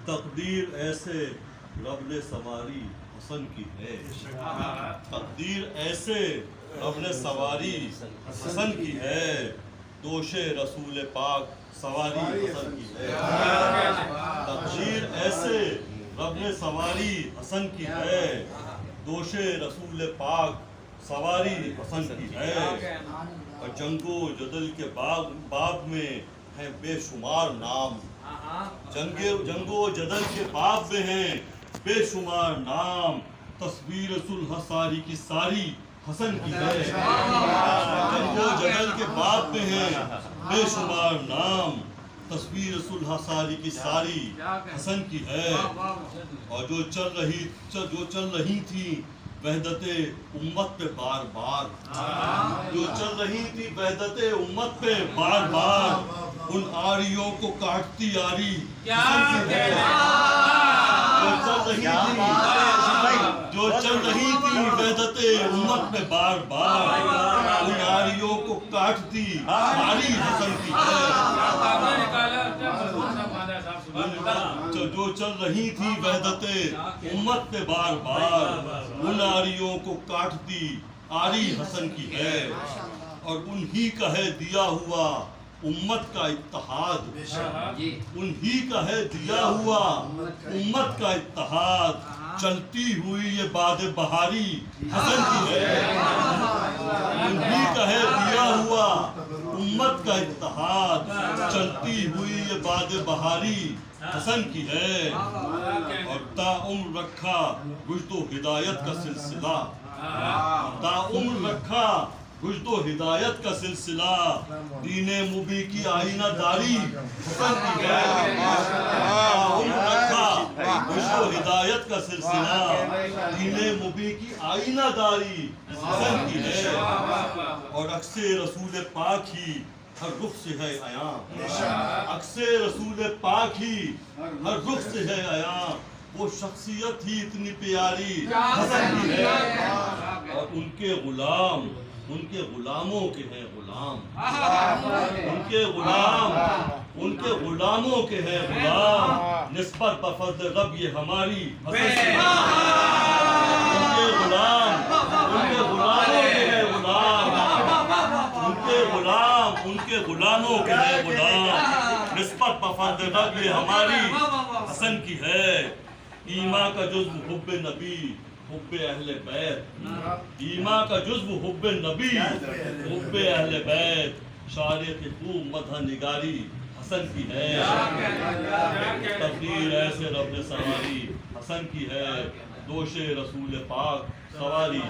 तकदीर ऐसे रब ने सवारी हसन की है, तकदीर ऐसे रब ने सवारी हसन की है, दोषे रसूल पाक सवारी हसन की है। तकदीर ऐसे रब ने सवारी हसन की है, दोषे रसूल पाक सवारी हसन की है। और जंगो जदल के बाब में है बेशुमार नाम, जंगो जदल के बाब में हैं बेशुमार नाम, तस्वीर सुलह सारी की सारी हसन की है। जंगो जदल के बाब में हैं बेशुमार नाम, तस्वीर सुलह सारी की सारी हसन की है। और जो चल रही थी वहदते उम्मत पे बार बार, जो चल रही थी वहदते उम्मत पे बार बार, उन आरियों को काटती आरी जो चल रही थी वहदते उम्मत पे बार बार, उन आरियों को काटती आरी हसन की है। जो चल रही थी वहदते उम्मत पे बार बार, उन आरियों को काटती आरी हसन की है। और उन्हीं का है दिया हुआ उम्मत का इत्तेहाद, उन्हीं का है दिया हुआ उम्मत का इत्तेहाद, चलती हुई ये बाद बहारी हसन की है। उन्हीं का है दिया हुआ उम्मत का इत्तेहाद, चलती हुई ये बाद बहारी हसन की है। और ताउम्र रखा रुश्दो हिदायत का सिलसिला, ताउम्र रखा रुश्दो हिदायत का सिलसिला, दीने मुबी की आईना दारी हसन की है। ताउम्र रखा रुश्दो हिदायत का सिलसिला, दीने मुबी की आईना दारी हसन की है। और अक्से रसूल पाक ही हर रुख से है आया, अक्से रसूल पाक ही हर रुख से है आया, वो शख्सियत ही इतनी प्यारी हसन की है। और उनके गुलाम उनके गुलामों के हैं गुलाम, उनके गुलामों के हैं गुलाम, निस्बत बफज़्ल रब ये हमारी हसन की है। उनके गुलामों के हैं गुलाम, उनके गुलामों के हैं गुलाम, निस्बत बफज़्ल रब ये हमारी हसन की है। ईमा का जुज़्व हुब्बे नबी हुब्बे अहले बैत, ईमा का जुज़्व हुब्बे नबी हुब्बे अहले बैत, शारे के खूब मदह निगारी हसन की है। तकदीर ऐसे रब ने सवारी हसन की है, दोषे रसूल पाक सवारी।